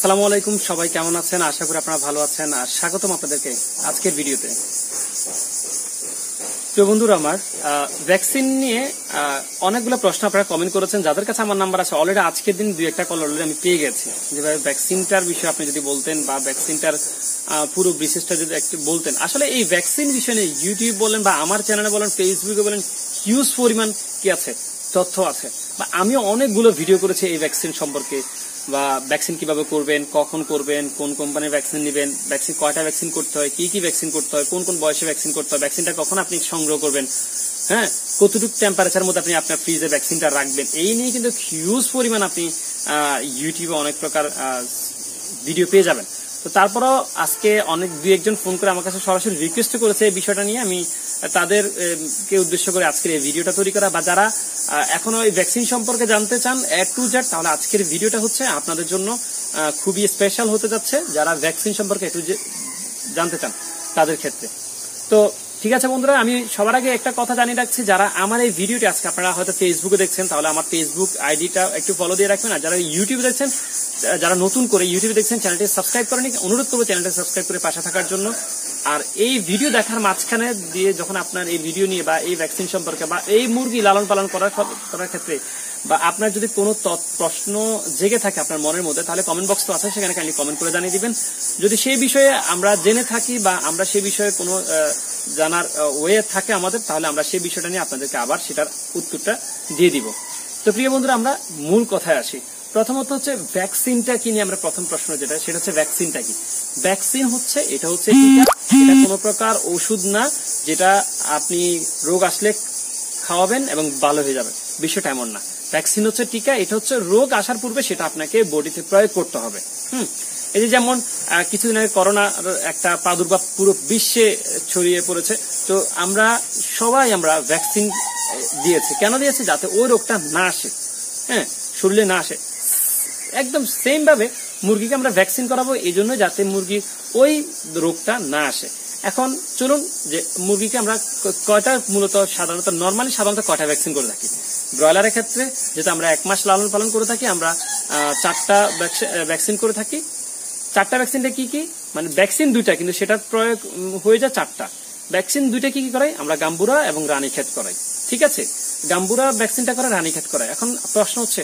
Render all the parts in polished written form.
আসসালামু আলাইকুম, সবাই কেমন আছেন? আশা করি আপনারা ভালো আছেন আর স্বাগতম আপনাদেরকে আজকের ভিডিওতে। তো বন্ধুরা, আমার ভ্যাকসিন নিয়ে অনেকগুলো প্রশ্ন আপনারা কমেন্ট করেছেন। যাদের কাছে আমার নাম্বার আছে অলরেডি আজকের দিন 2-1টা কল অলরেডি আমি পেয়ে গেছি। যেভাবে ভ্যাকসিনটার বিষয়ে আপনি যদি বলতেন বা ভ্যাকসিনটার পুরো বিশেষটা যদি একটু বলতেন। আসলে এই ভ্যাকসিন বিষয় নিয়ে ইউটিউব বলেন বা আমার চ্যানেলে বলেন, ফেসবুকে বলেন, হিউজ পরিমাণ কি আছে, তথ্য আছে। বা আমিও অনেকগুলো ভিডিও করেছি এই ভ্যাকসিন সম্পর্কে, বা ভ্যাকসিন কিভাবে করবেন, কখন করবেন, কোন কোম্পানির ভ্যাকসিন নেবেন, ভ্যাকসিন কয়টা ভ্যাকসিন করতে হয়, কি কি ভ্যাকসিন করতে হয়, কোন কোন বয়সে ভ্যাকসিন করতে হয়, ভ্যাকসিনটা কখন আপনি সংগ্রহ করবেন, হ্যাঁ, কতটুকু টেম্পারেচার মধ্যে আপনি আপনার ফ্রিজে ভ্যাকসিনটা রাখবেন, এই নিয়ে কিন্তু হিউজ পরিমাণ আপনি ইউটিউবে অনেক প্রকার ভিডিও পেয়ে যাবেন। তো তারপরও আজকে অনেক 2-1জন ফোন করে আমার কাছে সরাসরি রিকোয়েস্ট করেছে এই বিষয়টা নিয়ে। আমি তাদেরকে উদ্দেশ্য করে আজকের এই ভিডিওটা তৈরি করা। বা যারা এখনো এই ভ্যাকসিন সম্পর্কে জানতে চান A to Z, তাহলে আজকের ভিডিওটা হচ্ছে আপনাদের জন্য খুবই স্পেশাল হতে যাচ্ছে। যারা ভ্যাকসিন সম্পর্কে A to Z জানতে চান তাদের ক্ষেত্রে। তো ঠিক আছে বন্ধুরা, আমি সবার আগে একটা কথা জানিয়ে রাখছি, যারা আমার এই ভিডিওটি আজকে আপনারা হয়তো ফেসবুকে দেখছেন, তাহলে আমার ফেসবুক আইডিটা একটু ফলো দিয়ে রাখবেন। আর যারা ইউটিউবে দেখছেন, যারা নতুন করে ইউটিউবে দেখছেন, চ্যানেলটি সাবস্ক্রাইব করেনি, অনুরোধ করবো চ্যানেলটি সাবস্ক্রাইব করে পাশে থাকার জন্য। আর এই ভিডিও দেখার মাঝখানে দিয়ে যখন আপনার এই ভিডিও নিয়ে বা এই ভ্যাকসিন সম্পর্কে বা এই মুরগি লালন পালন করার ক্ষেত্রে বা আপনার যদি কোনো প্রশ্ন জেগে থাকে আপনার মনের মধ্যে, তাহলে কমেন্ট বক্স তো আছে, সেখানে কাইন্ডলি কমেন্ট করে জানিয়ে দিবেন। যদি সেই বিষয়ে আমরা জেনে থাকি বা আমরা সেই বিষয়ে কোনো জানার ওয়ে থাকে আমাদের, তাহলে আমরা সেই বিষয়টা নিয়ে আপনাদেরকে আবার সেটার উত্তরটা দিয়ে দিব। তো প্রিয় বন্ধুরা, আমরা মূল কথায় আসি। প্রথমত হচ্ছে ভ্যাকসিনটা কি নিয়ে আমরা প্রথম প্রশ্ন যেটা, সেটা হচ্ছে ভ্যাকসিনটা কি। ভ্যাকসিন হচ্ছে এটা কোনো প্রকার ওষুধ না যেটা আপনি রোগ আসলে খাওয়াবেন এবং ভালো হয়ে যাবে, বিষয়টা এমন না। ভ্যাকসিন হচ্ছে টিকা, এটা হচ্ছে রোগ আসার পূর্বে সেটা আপনাকে বডিতে প্রয়োগ করতে হবে। এই যে যেমন কিছুদিন আগে করোনার একটা প্রাদুর্ভাব পুরো বিশ্বে ছড়িয়ে পড়েছে। তো আমরা ভ্যাকসিন দিয়েছি। কেন দিয়েছি? যাতে ওই রোগটা না আসে, হ্যাঁ, শরীরে না আসে। একদম সেম ভাবে মুরগিকে আমরা ভ্যাকসিন করাবো এই জন্য, যাতে মুরগির ওই রোগটা না আসে। এখন চলুন যে মুরগিকে আমরা কয়টা মূলত সাধারণত কয়টা ভ্যাকসিন করে থাকি। ব্রয়লারের ক্ষেত্রে যেটা আমরা 1 মাস লালন পালন করে থাকি, আমরা 4টা ভ্যাকসিন করে থাকি। 4টা ভ্যাকসিনটা কি কি, মানে ভ্যাকসিন 2টা, কিন্তু সেটার প্রয়োগ হয়ে যায় 4টা। ভ্যাকসিন 2টা কি কি করাই? আমরা গাম্বুরা এবং রানীক্ষেত করাই। ঠিক আছে, গাম্বুরা ভ্যাকসিনটা করে, রানীক্ষেত করাই। এখন প্রশ্ন হচ্ছে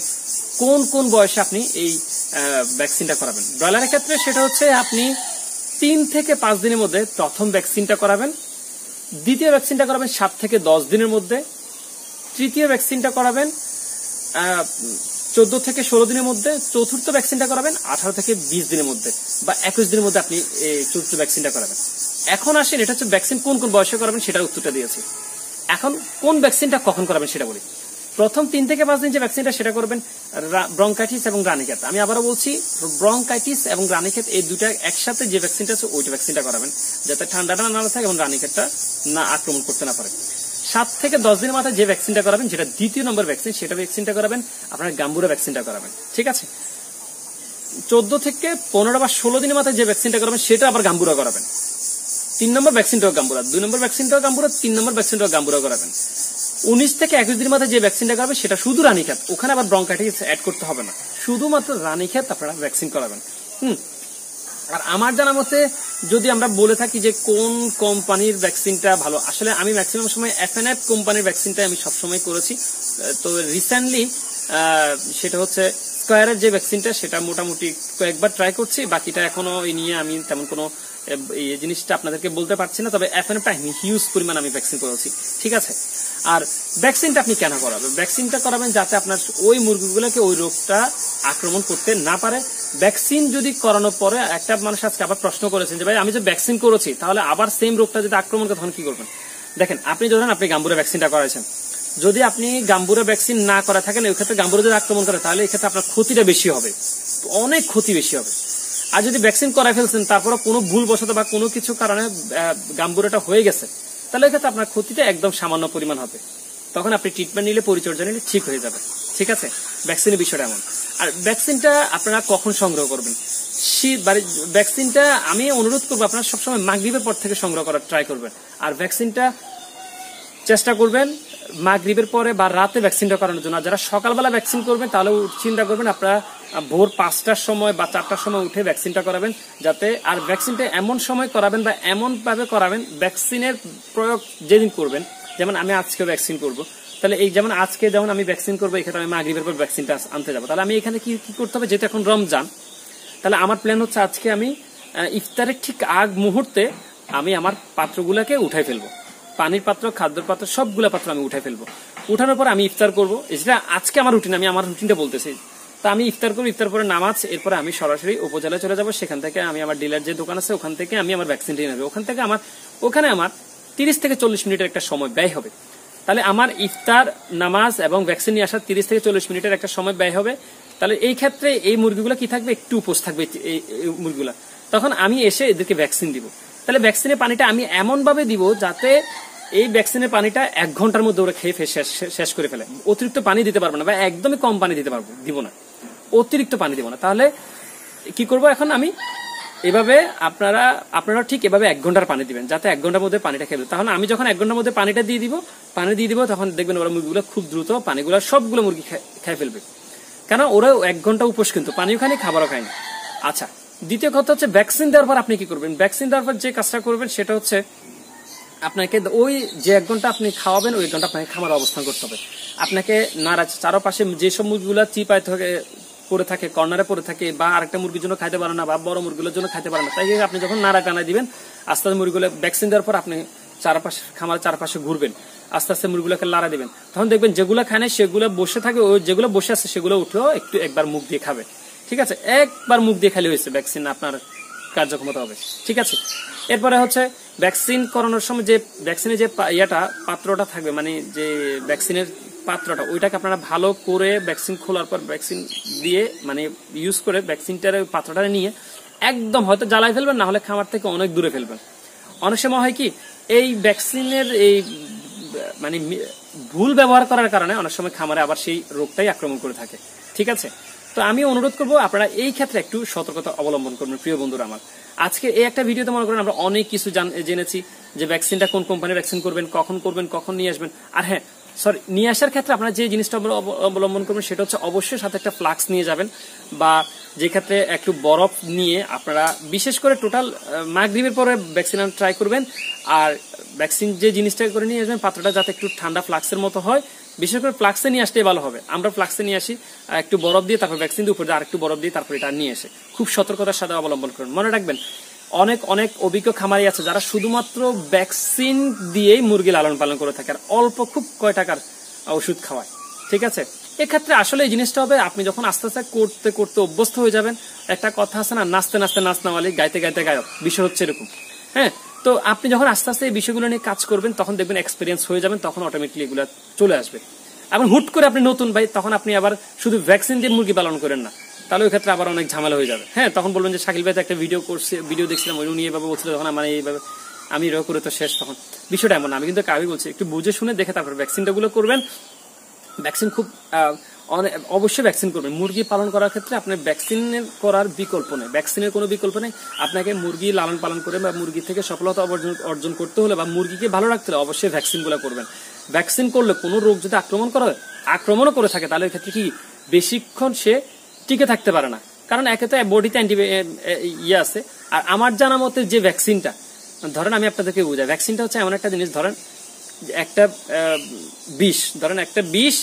কোন কোন বয়সে আপনি এই ভ্যাকসিনটা করাবেন। ব্রয়লারের ক্ষেত্রে সেটা হচ্ছে আপনি 3 থেকে 5 দিনের মধ্যে প্রথম ভ্যাকসিনটা করাবেন, দ্বিতীয় ভ্যাকসিনটা করাবেন 7 থেকে 10 দিনের মধ্যে, তৃতীয় ভ্যাকসিনটা করাবেন 14 থেকে 16 দিনের মধ্যে, চতুর্থ ভ্যাকসিনটা করাবেন 18 থেকে 20 দিনের মধ্যে বা 21 দিনের মধ্যে আপনি এই চতুর্থ ভ্যাকসিনটা করাবেন। এখন আসেন, এটা হচ্ছে ভ্যাকসিন কোন কোন বয়সে করাবেন সেটার উত্তরটা দিয়েছি। এখন কোন ভ্যাকসিনটা কখন করাবেন সেটা বলি। প্রথম 3 থেকে 5 দিন যে ভ্যাকসিনটা সেটা করবেন ব্রঙ্কাইটিস এবং রানীক্ষেত। আমি আবারও বলছি, ব্রঙ্কাইটিস এবং রানীক্ষেত এই দুটা একসাথে যে ভ্যাকসিনটা আছে ওইটা ভ্যাকসিনটা করাবেন, যাতে ঠান্ডাটা না থাকে এবং রানীক্ষেতটা না আক্রমণ করতে না পারে। 7 থেকে 10 দিনের মাথায় যে ভ্যাকসিনটা করাবেন, যেটা দ্বিতীয় নম্বর ভ্যাকসিন, সেটা ভ্যাকসিনটা করাবেন আপনার গাম্বুরা ভ্যাকসিনটা করাবেন। ঠিক আছে, 14 থেকে 15 বা 16 দিনের মাথায় যে ভ্যাকসিনটা করাবেন সেটা আবার গাম্বুরা করাবেন। 3 নম্বর ভ্যাকসিনটাও গাম্বুরা, 2 নম্বর ভ্যাকসিনটাও গাম্বুরা, 3 নম্বর ভ্যাকসিনটাও গাম্বুরা করাবেন। 19 থেকে 21 দিনের মাথায় যে ভ্যাকসিনটা করাবেন সেটা শুধু রানীক্ষেত, ওখানে আবার ব্রঙ্কাইটিস অ্যাড করতে হবে না, শুধুমাত্র রানীক্ষেত আপনারা ভ্যাকসিন করাবেন। আর আমার জানা মতে যদি আমরা বলে থাকি যে কোন কোম্পানির ভ্যাকসিনটা ভালো, আসলে আমি ম্যাক্সিমাম সময় FNF কোম্পানির ভ্যাকসিনটা আমি সবসময় করেছি। তো রিসেন্টলি সেটা হচ্ছে স্কয়ারের যে ভ্যাকসিনটা, সেটা মোটামুটি কয়েকবার ট্রাই করছি, বাকিটা এখনো এই নিয়ে আমি তেমন কোনো এই জিনিসটা আপনাদেরকে বলতে পারছি না। তবে FNFটা হিউজ পরিমাণ আমি ভ্যাকসিন করেছি। ঠিক আছে, আর ভ্যাকসিনটা আপনি কেন করাবেন? ভ্যাকসিনটা করাবেন যাতে আপনার ওই মুরগিগুলোকে ওই রোগটা আক্রমণ করতে না পারে। ভ্যাকসিন যদি করানোর পরে একটা মানুষ আজকে আবার প্রশ্ন করেছেন যে ভাই আমি যে ভ্যাকসিন করেছি তাহলে আবার সেম রোগটা যদি আক্রমণ করে তখন কি করবেন? দেখেন, আপনি ধরেন আপনি গাম্বুরা ভ্যাকসিনটা করাইছেন, যদি আপনি গাম্বুরা ভ্যাকসিন না করা থাকেন, ওই ক্ষেত্রে গাম্বুরা যদি আক্রমণ করে তাহলে এই ক্ষেত্রে আপনার ক্ষতিটা বেশি হবে, অনেক ক্ষতি বেশি হবে। আর যদি ভ্যাকসিন করাই ফেলছেন তারপরে কোনো ভুল বশত বা কোনো কিছু কারণে গাম্বুরাটা হয়ে গেছে, তাহলে এই ক্ষেত্রে আপনার ক্ষতিটা একদম সামান্য পরিমাণ হবে। তখন আপনি ট্রিটমেন্ট নিলে, পরিচর্যা নিলে ঠিক হয়ে যাবে। ঠিক আছে, ভ্যাকসিনের বিষয়টা এমন। আর ভ্যাকসিনটা আপনারা কখন সংগ্রহ করবেন? ভ্যাকসিনটা আমি অনুরোধ করবো আপনারা সবসময় মাগরিবের পর থেকে সংগ্রহ করার ট্রাই করবেন। আর ভ্যাকসিনটা চেষ্টা করবেন মাগরিবের পরে বা রাতে ভ্যাকসিনটা করানোর জন্য। যারা সকালবেলা ভ্যাকসিন করবেন তাহলে চিন্তা করবেন আপনারা ভোর 5টার সময় বা 4টার সময় উঠে ভ্যাকসিনটা করাবেন, যাতে আর ভ্যাকসিনটা এমন সময় করাবেন বা এমন ভাবে করাবেন ভ্যাকসিনের প্রয়োগ যেদিন করবেন, যেমন আমি আজকে ভ্যাকসিন করব, তাহলে এই যেমন আজকে যেমন আমি ভ্যাকসিন করবো, এক্ষেত্রে আমি মাগরিবের পর ভ্যাকসিনটা আনতে যাবো, তাহলে আমি এখানে কি করতে হবে, যেহেতু এখন রমজান, তাহলে আমার প্ল্যান হচ্ছে আজকে আমি ইফতারের ঠিক আগ মুহূর্তে আমি আমার পাত্রগুলোকে উঠাই ফেলবো, পানির পাত্র, খাদ্যের পাত্র, সবগুলা পাত্র আমি উঠাই ফেলবো। উঠানোর পর আমি ইফতার করবো, যেটা আজকে আমার রুটিন, আমি আমার রুটিনটা বলতেছি। তা আমি ইফতার করবো, ইফতার পরে নামাজ, এরপরে আমি সরাসরি উপজেলায় চলে যাবো, সেখান থেকে আমি আমার ডিলার যে দোকান আছে ওখান থেকে আমি আমার ভ্যাকসিনটা নেবো। ওখানে আমার 30 থেকে 40 মিনিটের একটা সময় ব্যয় হবে। তাহলে আমার ইফতার, নামাজ এবং ভ্যাকসিন নিয়ে আসার 30 থেকে 40 মিনিটের একটা সময় ব্যয় হবে। তাহলে এই ক্ষেত্রে এই মুরগিগুলো কি থাকবে, একটু উপোস থাকবে এই মুরগিগুলা, তখন আমি এসে এদেরকে ভ্যাকসিন দিব। তাহলে ভ্যাকসিনের পানিটা আমি এমন ভাবে দিব যাতে এই ভ্যাকসিনের পানিটা 1 ঘন্টার মধ্যে ওরা খেয়ে শেষ করে ফেলে। অতিরিক্ত পানি দিতে পারবো না, বা একদমই কম পানি দিব না, অতিরিক্ত পানি দিব না। তাহলে কি করব এখন আমি এভাবে, আপনারা ঠিক এভাবে 1 ঘন্টার পানি দিবেন, যাতে 1 ঘন্টার মধ্যে পানিটা খেয়ে দেবে। তাহলে আমি যখন 1 ঘন্টার মধ্যে পানি দিয়ে দিব, তখন দেখবেন ওরা মুরগিগুলো খুব দ্রুত পানিগুলো সবগুলো মুরগি খেয়ে ফেলবে, কেন ওরা 1 ঘন্টা উপোস, কিন্তু পানিও খায়নি, খাবারও খায়নি। আচ্ছা, দ্বিতীয় কথা হচ্ছে ভ্যাকসিন দেওয়ার পর আপনি কি করবেন। ভ্যাকসিন দেওয়ার পর যে কাজটা করবেন সেটা হচ্ছে আপনাকে ওই যে 1 ঘন্টা আপনি খাওয়াবেন, ওই ঘন্টা আপনাকে খামারে অবস্থান করতে হবে। আপনাকে চারপাশে যেসব মুরগিগুলো চিপায় পড়ে থাকে, কর্নারে পড়ে থাকে, বা আরেকটা মুরগির জন্য খাইতে পারে না, বা বড় মুরগিগুলোর জন্য খাইতে পারে না, তাই আপনি যখন নাড়া টানা দিবেন, আস্তে আস্তে মুরগিগুলো ভ্যাকসিন দেওয়ার পর আপনি খামারের চারপাশে ঘুরবেন, আস্তে আস্তে মুরগিগুলোকে লাড়া দিবেন, তখন দেখবেন যেগুলো খায় না সেগুলো বসে থাকে, ওই যেগুলো বসে আছে সেগুলো উঠেও একবার মুখ দিয়ে খাবে। ঠিক আছে, একবার মুখ দিয়ে খালি হয়েছে, ভ্যাকসিন আপনার কার্যক্ষমতা হবে। ঠিক আছে, এরপরে হচ্ছে ভ্যাকসিন করানোর সময় যে ভ্যাকসিনের যে পাত্রটা থাকবে, মানে যে ভ্যাকসিনের পাত্রটা, ওইটাকে আপনারা ভালো করে ভ্যাকসিন খোলার পর ভ্যাকসিন দিয়ে মানে ইউজ করে ভ্যাকসিনটার পাত্রটা নিয়ে একদম হয়তো জ্বালাই ফেলবেন, না হলে খামার থেকে অনেক দূরে ফেলবেন। অনেক সময় হয় কি, এই ভ্যাকসিনের এই মানে ভুল ব্যবহার করার কারণে অনেক সময় খামারে আবার সেই রোগটাই আক্রমণ করে থাকে। ঠিক আছে, তো আমি অনুরোধ করবো আপনারা এই ক্ষেত্রে একটু সতর্কতা অবলম্বন করবেন। প্রিয় বন্ধুরা আমার, আজকে এই একটা ভিডিওতে মনে করেন আমরা অনেক কিছু জেনেছি, যে ভ্যাকসিনটা কোন কোম্পানির ভ্যাকসিন করবেন, কখন নিয়ে আসবেন। আর হ্যাঁ, নিয়ে আসার ক্ষেত্রে আপনারা যে জিনিসটা অবলম্বন করবেন সেটা হচ্ছে অবশ্যই সাথে একটা ফ্লাক্স নিয়ে যাবেন, বা যে ক্ষেত্রে একটু বরফ নিয়ে আপনারা বিশেষ করে টোটাল মাগরিবের পরে ভ্যাকসিন ট্রাই করবেন। আর ভ্যাকসিন যে জিনিসটা করে নিয়ে আসবেন, পাত্রটা যাতে একটু ঠান্ডা ফ্লাক্সের মতো হয়, বিশেষ করে ফ্লাক্সে নিয়ে আসতে ভালো হবে। আমরা ফ্লাক্সে নিয়ে আসি, একটু বরফ দিয়ে, তারপর ভ্যাকসিন দিয়ে উপরে আর একটু বরফ দিয়ে তারপর এটা নিয়ে এসে খুব সতর্কতার সাথে অবলম্বন করুন। মনে রাখবেন, অনেক অভিজ্ঞ খামারি আছে যারা শুধুমাত্র ভ্যাকসিন দিয়েই মুরগি লালন পালন করে থাকে, আর অল্প খুব কয় টাকার ওষুধ খাওয়ায়। ঠিক আছে, এক্ষেত্রে আসলে এই জিনিসটা হবে, আপনি যখন আস্তে আস্তে করতে করতে অভ্যস্ত হয়ে যাবেন, একটা কথা আছে না, নাচতে নাচতে নাচ নামালি, গাইতে গাইতে গায়ক, বিষয় হচ্ছে এরকম। হ্যাঁ, তো আপনি যখন আস্তে আস্তে এই বিষয়গুলো নিয়ে কাজ করবেন, তখন দেখবেন এক্সপিরিয়েন্স হয়ে যাবেন, তখন অটোমেটিকলি এগুলো চলে আসবে। এবং হুট করে আপনি নতুন ভাই, তখন আপনি আবার শুধু ভ্যাকসিন দিয়ে মুরগি পালন করেন না, তাহলে ওই ক্ষেত্রে আবার অনেক ঝামেলা হয়ে যাবে। হ্যাঁ, তখন বলবেন যে শাকিল ভাই তো একটা ভিডিও দেখছিলাম, ওই নিয়ে এভাবে বলছিল, তখন আমার এইভাবে আমি এরকম করে তো শেষ। তখন বিষয়টা এমন, আমি কিন্তু কাউকে বলছি একটু বুঝে শুনে দেখে তারপর ভ্যাকসিনটা গুলো করবেন। ভ্যাকসিন খুব অবশ্যই ভ্যাকসিন করবেন। মুরগি পালন করার ক্ষেত্রে আপনার ভ্যাকসিনের করার বিকল্প নেই, ভ্যাকসিনের কোনো বিকল্প নেই। আপনাকে মুরগি লালন পালন করে বা মুরগি থেকে সফলতা অর্জন করতে হলে বা মুরগিকে ভালো রাখতে হলে অবশ্যই ভ্যাকসিন গুলো করবেন। ভ্যাকসিন করলে কোনো রোগ যদি আক্রমণও করে থাকে, তাহলে ক্ষেত্রে কি বেশিক্ষণ সে টিকে থাকতে পারে না, কারণ একে তো বডিতে ইয়ে আছে। আর আমার জানা মতে যে ভ্যাকসিনটা, ধরেন আমি আপনাদেরকে বুঝাই, ভ্যাকসিনটা হচ্ছে এমন একটা জিনিস, ধরেন একটা বিষ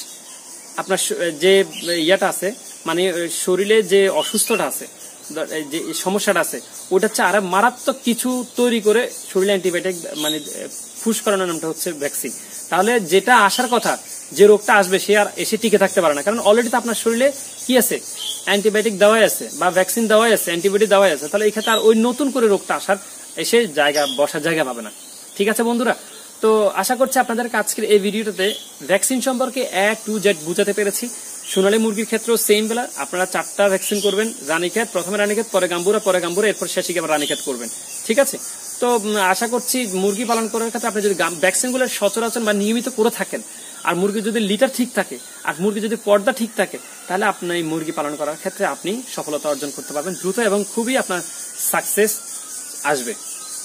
আপনার যে ইয়াটা আছে, মানে শরীরে যে অসুস্থটা আছে, যে সমস্যাটা আছে, ওটা হচ্ছে আর মারাত্মক কিছু তৈরি করে শরীরে অ্যান্টিবায়োটিক মানে ফুস করানোর নামটা হচ্ছে ভ্যাকসিন। তাহলে যেটা আসার কথা, যে রোগটা আসবে, সে আর এসে টিকে থাকতে পারে না, কারণ অলরেডি তো আপনার শরীরে কি আছে, অ্যান্টিবায়োটিক দেওয়াই আছে বা ভ্যাকসিন দেওয়াই আছে, অ্যান্টিবায়োটিক দেওয়াই আছে। তাহলে এই ক্ষেত্রে আর ওই নতুন করে রোগটা আসার এসে বসার জায়গা পাবে না। ঠিক আছে বন্ধুরা, তো আশা করছি আপনাদেরকে আজকের এই ভিডিওটাতে ভ্যাকসিন সম্পর্কে A to Z বুঝাতে পেরেছি। সোনালী মুরগির ক্ষেত্রেও সেম বেলা, আপনারা 4টা ভ্যাকসিন করবেন। রানীক্ষেত, প্রথমে রানীক্ষেত, পরে গাম্বুরা, এরপর শেষে আবার রানীক্ষেত করবেন। ঠিক আছে, তো আশা করছি মুরগি পালন করার ক্ষেত্রে আপনি যদি ভ্যাকসিনগুলো সচরাচর বা নিয়মিত করে থাকেন, আর মুরগি যদি লিটার ঠিক থাকে, আর মুরগি যদি পর্দা ঠিক থাকে, তাহলে আপনি এই মুরগি পালন করার ক্ষেত্রে আপনি সফলতা অর্জন করতে পারবেন দ্রুত, এবং খুবই আপনার সাকসেস আসবে।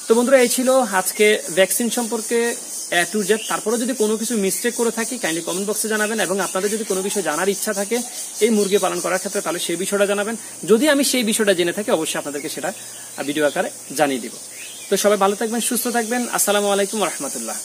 তো বন্ধুরা, এই ছিল আজকে ভ্যাকসিন সম্পর্কে A to Z। তারপরে যদি কোনো কিছু মিস্টেক করে থাকি কাইন্ডলি কমেন্ট বক্সে জানাবেন, এবং আপনাদের যদি কোনো বিষয় জানার ইচ্ছা থাকে এই মুরগি পালন করার ক্ষেত্রে তাহলে সেই বিষয়টা জানাবেন। যদি আমি সেই বিষয়টা জেনে থাকি অবশ্যই আপনাদেরকে সেটা ভিডিও আকারে জানিয়ে দিব। তো সবাই ভালো থাকবেন, সুস্থ থাকবেন। আসসালামু আলাইকুম ওয়া রাহমাতুল্লাহ।